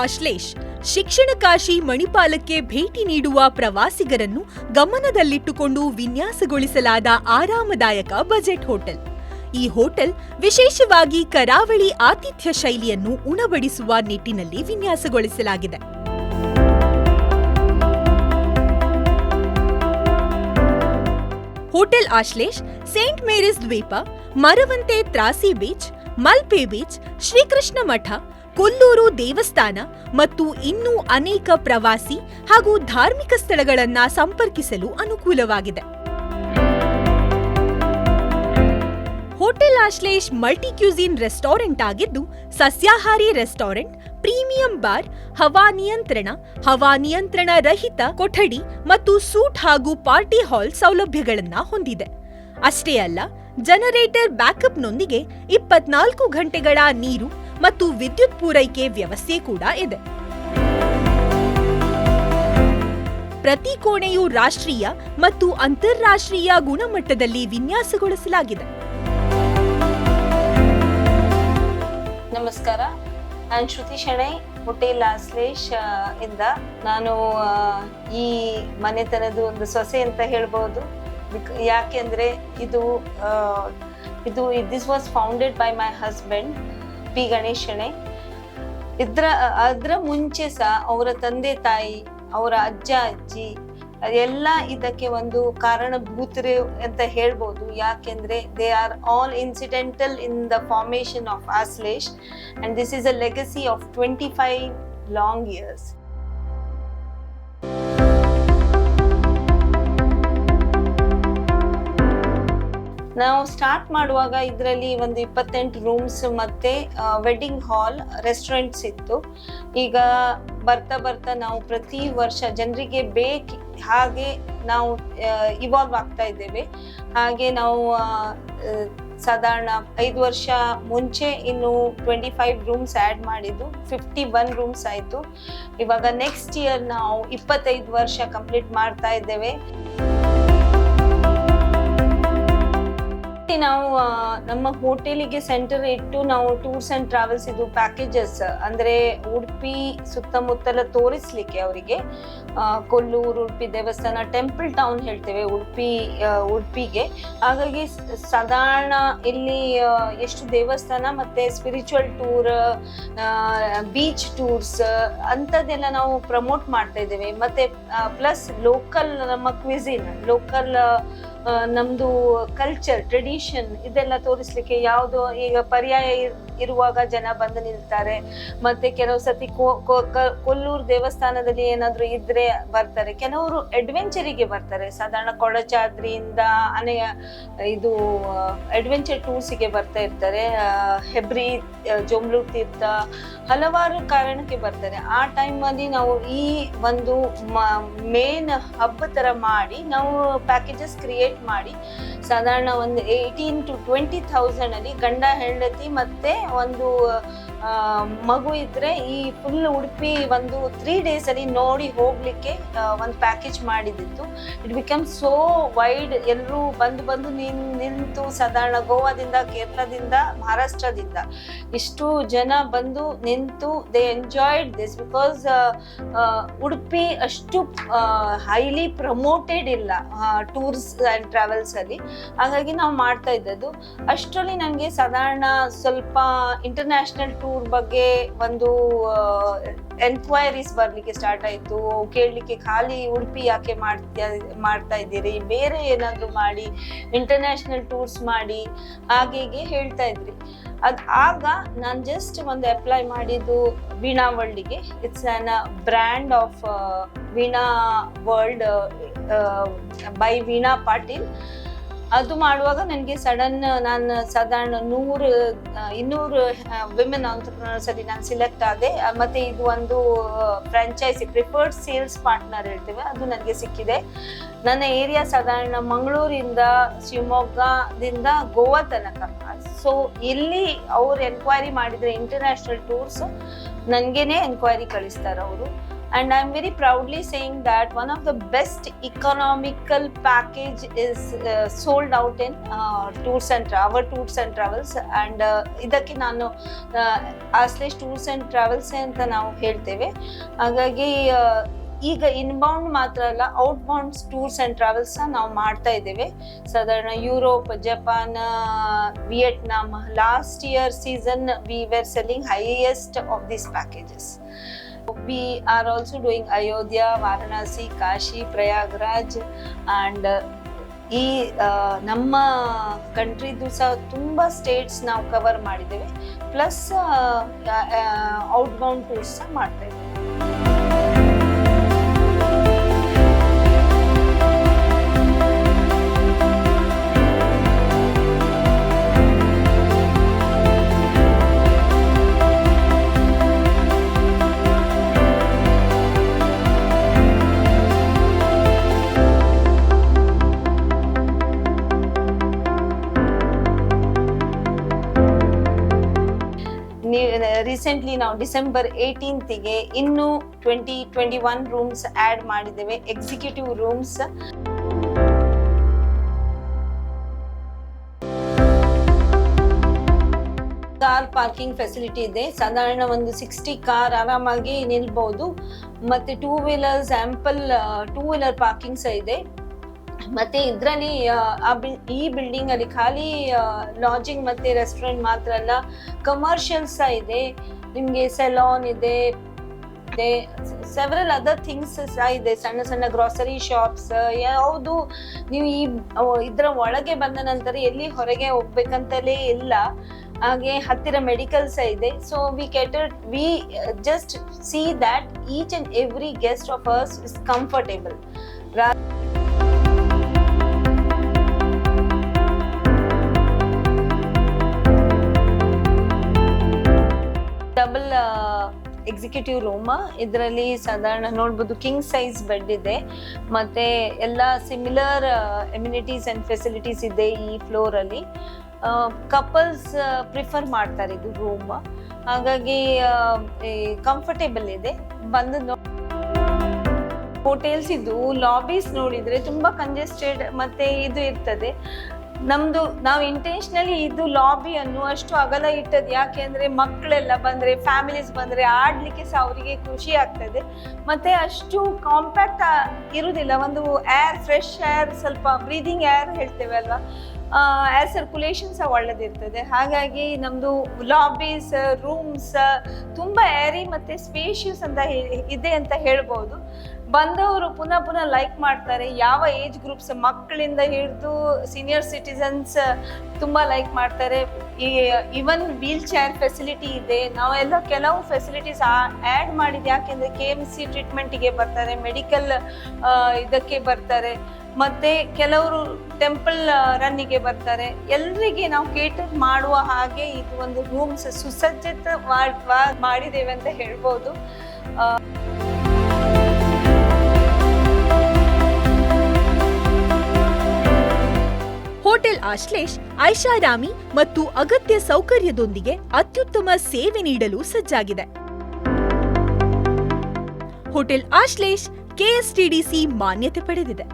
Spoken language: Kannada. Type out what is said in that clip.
ಆಶ್ಲೇಷ್ ಶಿಕ್ಷಣಕಾಶಿ ಮಣಿಪಾಲಕ್ಕೆ ಭೇಟಿ ನೀಡುವ ಪ್ರವಾಸಿಗರನ್ನು ಗಮನದಲ್ಲಿಟ್ಟುಕೊಂಡು ವಿನ್ಯಾಸಗೊಳಿಸಲಾದ ಆರಾಮದಾಯಕ ಬಜೆಟ್ ಹೋಟೆಲ್. ಈ ಹೋಟೆಲ್ ವಿಶೇಷವಾಗಿ ಕರಾವಳಿ ಆತಿಥ್ಯ ಶೈಲಿಯನ್ನು ಉಣಬಡಿಸುವ ನಿಟ್ಟಿನಲ್ಲಿ ವಿನ್ಯಾಸಗೊಳಿಸಲಾಗಿದೆ. ಹೋಟೆಲ್ ಆಶ್ಲೇಷ್ ಸೇಂಟ್ ಮೇರಿಸ್ ದ್ವೀಪ, ಮರವಂತೆ ತ್ರಾಸಿ ಬೀಚ್, ಮಲ್ಪೆ ಬೀಚ್, ಶ್ರೀಕೃಷ್ಣ ಮಠ, ಕೊಲ್ಲೂರು ದೇವಸ್ಥಾನ ಮತ್ತು ಇನ್ನೂ ಅನೇಕ ಪ್ರವಾಸಿ ಹಾಗೂ ಧಾರ್ಮಿಕ ಸ್ಥಳಗಳನ್ನು ಸಂಪರ್ಕಿಸಲು ಅನುಕೂಲವಾಗಿದೆ. Hotel Ashlesh multi cuisine restaurant ಆಗಿದ್ದು, ಸಸ್ಯಾಹಾರಿ ರೆಸ್ಟೋರೆಂಟ್, ಪ್ರೀಮಿಯಂ ಬಾರ್, ಹವಾ ನಿಯಂತ್ರಣ ರಹಿತ ಕೊಠಡಿ ಮತ್ತು ಸೂಟ್ ಹಾಗೂ ಪಾರ್ಟಿ ಹಾಲ್ ಸೌಲಭ್ಯಗಳನ್ನು ಹೊಂದಿದೆ. ಅಷ್ಟೇ ಅಲ್ಲ, ಜನರೇಟರ್ ಬ್ಯಾಕಪ್ನೊಂದಿಗೆ 24 ಗಂಟೆಗಳ ನೀರು ಮತ್ತು ವಿದ್ಯುತ್ ಪೂರೈಕೆ ವ್ಯವಸ್ಥೆ ಕೂಡ ಇದೆ. ಪ್ರತಿ ಕೋಣೆಯು ರಾಷ್ಟ್ರೀಯ ಮತ್ತು ಅಂತಾರಾಷ್ಟ್ರೀಯ ಗುಣಮಟ್ಟದಲ್ಲಿ ವಿನ್ಯಾಸಗೊಳಿಸಲಾಗಿದೆ. ನಮಸ್ಕಾರ, ನಾನು ಶ್ರುತಿ ಶೆಣೈ, ಹೋಟೆಲ್ ಆಶ್ಲೇಷ್ ಇಂದ. ನಾನು ಈ ಮನೆತನದ ಒಂದು ಸೊಸೆ ಅಂತ ಹೇಳ್ಬೋದು. ಯಾಕೆಂದ್ರೆ this was founded by my husband P Ganesh Shenoy. ಅದ್ರ ಮುಂಚೆ ಸಹ ಅವರ ತಂದೆ ತಾಯಿ, ಅವರ ಅಜ್ಜ ಅಜ್ಜಿ ಎಲ್ಲ ಇದಕ್ಕೆ ಒಂದು ಕಾರಣಭೂತರು ಅಂತ ಹೇಳ್ಬೋದು. ಯಾಕೆಂದ್ರೆ they are all incidental in the formation of Ashlesh and this is a legacy of 25 long years. ನಾವು ಸ್ಟಾರ್ಟ್ ಮಾಡುವಾಗ ಇದರಲ್ಲಿ ಒಂದು 28 ರೂಮ್ಸ್ ಮತ್ತೆ ವೆಡ್ಡಿಂಗ್ ಹಾಲ್, ರೆಸ್ಟೋರೆಂಟ್ಸ್ ಇತ್ತು. ಈಗ ಬರ್ತಾ ನಾವು ಪ್ರತಿ ವರ್ಷ ಜನರಿಗೆ ಹಾಗೆ ನಾವು ಇವಾಲ್ವ್ ಆಗ್ತಾ ಇದ್ದೇವೆ. ಹಾಗೆ ನಾವು ಸಾಧಾರಣ 5 ವರ್ಷ ಮುಂಚೆ ಇನ್ನು 25 ರೂಮ್ಸ್ ಆ್ಯಡ್ ಮಾಡಿದ್ದು 51 ರೂಮ್ಸ್ ಆಯಿತು. ಇವಾಗ ನೆಕ್ಸ್ಟ್ ಇಯರ್ ನಾವು 25 ವರ್ಷ ಕಂಪ್ಲೀಟ್ ಮಾಡ್ತಾ ಇದ್ದೇವೆ. ನಾವು ನಮ್ಮ ಹೋಟೆಲಿಗೆ ಸೆಂಟರ್ ಇಟ್ಟು ನಾವು ಟೂರ್ಸ್ ಅಂಡ್ ಟ್ರಾವೆಲ್ಸ್ ಇದು ಪ್ಯಾಕೇಜಸ್ ಅಂದ್ರೆ ಉಡುಪಿ ಸುತ್ತಮುತ್ತಲ ತೋರಿಸ್ಲಿಕ್ಕೆ ಅವರಿಗೆ ಕೊಲ್ಲೂರು, ಉಡುಪಿ ದೇವಸ್ಥಾನ, ಟೆಂಪಲ್ ಟೌನ್ ಹೇಳ್ತೇವೆ ಉಡುಪಿಗೆ. ಹಾಗಾಗಿ ಸಾಧಾರಣ ಇಲ್ಲಿ ಎಷ್ಟು ದೇವಸ್ಥಾನ ಮತ್ತೆ ಸ್ಪಿರಿಚುವಲ್ ಟೂರ್, ಬೀಚ್ ಟೂರ್ಸ್ ಅಂಥದ್ದೆಲ್ಲ ನಾವು ಪ್ರಮೋಟ್ ಮಾಡ್ತಾ ಇದ್ದೇವೆ. ಮತ್ತೆ ಪ್ಲಸ್ ಲೋಕಲ್ ನಮ್ಮ ಕ್ವಿಸಿನ್, ಲೋಕಲ್ ನಮ್ದು ಕಲ್ಚರ್, ಟ್ರೆಡಿಷನ್ ಇದೆಲ್ಲ ತೋರಿಸ್ಲಿಕ್ಕೆ ಯಾವುದು ಈಗ ಪರ್ಯಾಯ ಇರುವಾಗ ಜನ ಬಂದು ನಿಲ್ತಾರೆ. ಮತ್ತೆ ಕೆಲವು ಸತಿ ಕೊಲ್ಲೂರು ದೇವಸ್ಥಾನದಲ್ಲಿ ಏನಾದ್ರು ಇದ್ರೆ ಬರ್ತಾರೆ. ಕೆಲವರು ಅಡ್ವೆಂಚರಿಗೆ ಬರ್ತಾರೆ. ಸಾಧಾರಣ ಕೊಡಚಾದ್ರಿಯಿಂದ ಇದು ಅಡ್ವೆಂಚರ್ ಟೂರ್ಸಿಗೆ ಬರ್ತಾ ಇರ್ತಾರೆ. ಹೆಬ್ರಿ, ಜೋಮ್ಲೂರು ತೀರ್ಥ, ಹಲವಾರು ಕಾರಣಕ್ಕೆ ಬರ್ತಾರೆ. ಆ ಟೈಮಲ್ಲಿ ನಾವು ಈ ಒಂದು ಮೇನ್ ಹಬ್ಬ ತರ ಮಾಡಿ ನಾವು ಪ್ಯಾಕೇಜಸ್ ಕ್ರಿಯೇಟ್ ಮಾಡಿ ಸಾಧಾರಣ ಒಂದು 18,000 to 20,000 ಅಲ್ಲಿ ಗಂಡ ಹೆಂಡತಿ ಮತ್ತೆ ಒಂದು ಮಗು ಇದ್ರೆ ಈ ಫುಲ್ ಉಡುಪಿ ಒಂದು 3 days ಅಲ್ಲಿ ನೋಡಿ ಹೋಗ್ಲಿಕ್ಕೆ ಒಂದು ಪ್ಯಾಕೇಜ್ ಮಾಡಿದಿತ್ತು. It become so wide. ಎಲ್ಲರೂ ಬಂದು ನಿಂತು ಸಾಧಾರಣ ಗೋವಾದಿಂದ, ಕೇರಳದಿಂದ, ಮಹಾರಾಷ್ಟ್ರದಿಂದ ಇಷ್ಟು ಜನ ಬಂದು ನಿಂತು they enjoyed this because Udupi ಅಷ್ಟು ಹೈಲಿ ಪ್ರಮೋಟೆಡ್ ಇಲ್ಲ ಟೂರ್ಸ್ ಅಂಡ್ ಟ್ರಾವೆಲ್ಸ್ ಅಲ್ಲಿ. ಹಾಗಾಗಿ ನಾವು ಮಾಡ್ತಾ ಇದ್ದದ್ದು. ಅಷ್ಟರಲ್ಲಿ ನನಗೆ ಸಾಧಾರಣ ಸ್ವಲ್ಪ ಇಂಟರ್ನ್ಯಾಷನಲ್ ಟೂರ್ ಬಗ್ಗೆ ಒಂದು ಎನ್ಕ್ವೈರೀಸ್ ಬರ್ಲಿಕ್ಕೆ ಸ್ಟಾರ್ಟ್ ಆಯ್ತು. ಕೇಳಲಿಕ್ಕೆ ಖಾಲಿ ಉಡುಪಿ ಯಾಕೆ ಮಾಡ್ತಾ ಇದ್ದೀರಿ, ಬೇರೆ ಏನಾದ್ರು ಮಾಡಿ ಇಂಟರ್ನ್ಯಾಷನಲ್ ಟೂರ್ಸ್ ಮಾಡಿ ಹಾಗೆ ಹೇಳ್ತಾ ಇದ್ರಿ. ಆಗ ನಾನು ಜಸ್ಟ್ ಒಂದು ಅಪ್ಲೈ ಮಾಡಿದ್ದು ವೀಣಾ ವರ್ಲ್ಡ್ಗೆ. It's an brand of Veena world by Veena Patil. ಅದು ಮಾಡುವಾಗ ನನಗೆ ನಾನು ಸಾಧಾರಣ 100-200 ವಿಮೆನ್ ಆಂಟ್ರಪ್ರನರ್ಸ್ ಅಲ್ಲಿ ನಾನು ಸಿಲೆಕ್ಟ್ ಆದೆ. ಮತ್ತೆ ಇದು ಒಂದು ಫ್ರಾಂಚೈಸಿ ಪ್ರಿಫರ್ಡ್ ಸೇಲ್ಸ್ ಪಾರ್ಟ್ನರ್ ಹೇಳ್ತೇವೆ, ಅದು ನನಗೆ ಸಿಕ್ಕಿದೆ. ನನ್ನ ಏರಿಯಾ ಸಾಧಾರಣ ಮಂಗಳೂರಿಂದ ಶಿವಮೊಗ್ಗದಿಂದ ಗೋವಾ ತನಕ. ಸೊ ಇಲ್ಲಿ ಅವ್ರು ಎನ್ಕ್ವೈರಿ ಮಾಡಿದ್ರೆ ಇಂಟರ್ನ್ಯಾಷನಲ್ ಟೂರ್ಸ್ ನನಗೇನೆ ಎನ್ಕ್ವೈರಿ ಕಳಿಸ್ತಾರೆ ಅವರು. and I'm very proudly saying that one of the best economical package is sold out in our tours and travels, and ಇದಕ್ಕೆ ನಾನು ಆಶ್ಲೇಷ್ ಟೂರ್ಸ್ ಅಂಡ್ ಟ್ರಾವೆಲ್ಸ್ ಅಂತ ನಾವು ಹೇಳ್ತೇವೆ. ಹಾಗಾಗಿ ಈಗ ಇನ್ಬೌಂಡ್ ಮಾತ್ರ ಅಲ್ಲ, ಔಟ್ಬೌಂಡ್ ಟೂರ್ಸ್ ಅಂಡ್ ಟ್ರಾವೆಲ್ಸ್ ನಾವು ಮಾಡ್ತಾ ಇದ್ದೇವೆ. ಸಾಧಾರಣ Europe, Japan, Vietnam. Last year season we were selling highest of these packages. We are also doing Ayodhya, Varanasi, Kashi, Prayagraj, and ಈ ನಮ್ಮ ಕಂಟ್ರಿದು ಸಹ ತುಂಬ ಸ್ಟೇಟ್ಸ್ ನಾವು ಕವರ್ ಮಾಡಿದ್ದೇವೆ. ಪ್ಲಸ್ ಔಟ್ಬೌಂಡ್ ಟೂರ್ಸ್ ಸಹ ಮಾಡ್ತಾ ಇದ್ದೇವೆ. ರೀಸೆಂಟ್ಲಿ ನಾವು ಡಿಸೆಂಬರ್ 18ಗೆ ಇನ್ನು 21 ರೂಮ್ಸ್ ಆಡ್ ಮಾಡಿದ್ದೇವೆ, executive rooms. Car parking facility ಇದೆ. ಸಾಧಾರಣ ಒಂದು 60 ಕಾರ್ ಆರಾಮಾಗಿ ನಿಲ್ಬಹುದು. ಮತ್ತೆ 2 ವೀಲರ್ಸ್ ಆಂಪಲ್ 2 ವೀಲರ್ ಪಾರ್ಕಿಂಗ್ ಸಹ ಇದೆ. ಮತ್ತೆ ಇದರಲ್ಲಿ ಈ ಬಿಲ್ಡಿಂಗ್ ಅಲ್ಲಿ ಖಾಲಿ ಲಾಡ್ಜಿಂಗ್ ಮತ್ತೆ ರೆಸ್ಟೋರೆಂಟ್ ಮಾತ್ರ ಅಲ್ಲ, ಕಮರ್ಷಿಯಲ್ ಸಹ ಇದೆ. ನಿಮ್ಗೆ ಸೆಲಾನ್ ಇದೆ, ಸೆವೆರಲ್ ಅದರ್ ಥಿಂಗ್ಸ್ ಸಹ ಇದೆ. ಸಣ್ಣ ಸಣ್ಣ ಗ್ರಾಸರಿ ಶಾಪ್ಸ್. ಯಾವುದು ನೀವು ಇದರ ಒಳಗೆ ಬಂದ ನಂತರ ಎಲ್ಲಿ ಹೊರಗೆ ಹೋಗ್ಬೇಕಂತಲೇ ಇಲ್ಲ. ಹಾಗೆ ಹತ್ತಿರ ಮೆಡಿಕಲ್ ಸಹ ಇದೆ. So we just see that each and every guest of us is comfortable. Double executive room. ಇದರಲ್ಲಿ ಸಾಧಾರಣ ನೋಡ್ಬೋದು ಕಿಂಗ್ ಸೈಜ್ ಬೆಡ್ ಇದೆ. ಮತ್ತೆ ಎಲ್ಲ ಸಿಮಿಲರ್ ಎಮ್ಯುನಿಟೀಸ್ ಅಂಡ್ ಫೆಸಿಲಿಟೀಸ್ ಇದೆ ಈ ಫ್ಲೋರ್ ಅಲ್ಲಿ. ಕಪಲ್ಸ್ ಪ್ರಿಫರ್ ಮಾಡ್ತಾರೆ ಇದು ರೂಮ್. ಹಾಗಾಗಿ ಕಂಫರ್ಟೇಬಲ್ ಇದೆ. ಬಂದು ಹೋಟೆಲ್ಸ್ ಇದು ಲಾಬೀಸ್ ನೋಡಿದ್ರೆ ತುಂಬಾ ಕಂಜೆಸ್ಟೆಡ್ ಮತ್ತೆ ಇದು ಇರ್ತದೆ. ನಾವು ಇಂಟೆನ್ಷನಲಿ ಇದು ಲಾಬಿ ಅನ್ನು ಅಷ್ಟು ಅಗಲ ಇಟ್ಟದ್ದು ಯಾಕೆ ಅಂದ್ರೆ ಮಕ್ಕಳೆಲ್ಲ ಬಂದ್ರೆ, ಫ್ಯಾಮಿಲೀಸ್ ಬಂದ್ರೆ ಆಡ್ಲಿಕ್ಕೆ ಸಹ ಅವರಿಗೆ ಖುಷಿ ಆಗ್ತದೆ. ಮತ್ತೆ ಅಷ್ಟು ಕಾಂಪ್ಯಾಕ್ಟ್ ಇರುವುದಿಲ್ಲ. ಒಂದು ಫ್ರೆಶ್ ಏರ್, ಸ್ವಲ್ಪ ಬ್ರೀದಿಂಗ್ ಏರ್ ಹೇಳ್ತೇವೆ ಅಲ್ವಾ, ಏರ್ ಸರ್ಕ್ಯುಲೇಷನ್ ಸಹ ಒಳ್ಳೆದಿರ್ತದೆ. ಹಾಗಾಗಿ ನಮ್ದು ಲಾಬೀಸ್, ರೂಮ್ಸ್ ತುಂಬಾ ಏರಿ ಮತ್ತೆ ಸ್ಪೇಷಿಯಸ್ ಅಂತ ಇದೆ ಅಂತ ಹೇಳ್ಬೋದು. ಬಂದವರು ಪುನಃ ಲೈಕ್ ಮಾಡ್ತಾರೆ. ಯಾವ ಏಜ್ ಗ್ರೂಪ್ಸ್, ಮಕ್ಕಳಿಂದ ಹಿಡಿದು ಸೀನಿಯರ್ ಸಿಟಿಸನ್ಸ್ ತುಂಬಾ ಲೈಕ್ ಮಾಡ್ತಾರೆ. ಈವನ್ ವೀಲ್ ಚೇರ್ ಫೆಸಿಲಿಟಿ ಇದೆ. ನಾವೆಲ್ಲ ಕೆಲವು ಫೆಸಿಲಿಟೀಸ್ ಆ್ಯಡ್ ಮಾಡಿದ್ದು ಯಾಕೆಂದ್ರೆ KMC ಟ್ರೀಟ್ಮೆಂಟಿಗೆ ಬರ್ತಾರೆ, ಮೆಡಿಕಲ್ ಇದಕ್ಕೆ ಬರ್ತಾರೆ, ಮತ್ತೆ ಕೆಲವರು ಟೆಂಪಲ್ ರನ್ನಿಗೆ ಬರ್ತಾರೆ. ಎಲ್ರಿಗೆ ನಾವು ಕೇಟರ್ ಮಾಡುವ ಹಾಗೆ ಇದು ಒಂದು ರೂಮ್ಸ್ ಸುಸಜ್ಜಿತ ಮಾಡಿದ್ದೇವೆ ಅಂತ ಹೇಳ್ಬೋದು. ಹೋಟೆಲ್ ಆಶ್ಲೇಷ್ ಐಷಾರಾಮಿ ಮತ್ತು ಅಗತ್ಯ ಸೌಕರ್ಯದೊಂದಿಗೆ ಅತ್ಯುತ್ತಮ ಸೇವೆ ನೀಡಲು ಸಜ್ಜಾಗಿದೆ. ಹೋಟೆಲ್ ಆಶ್ಲೇಷ್ KSTDC ಮಾನ್ಯತೆ ಪಡೆದಿದೆ.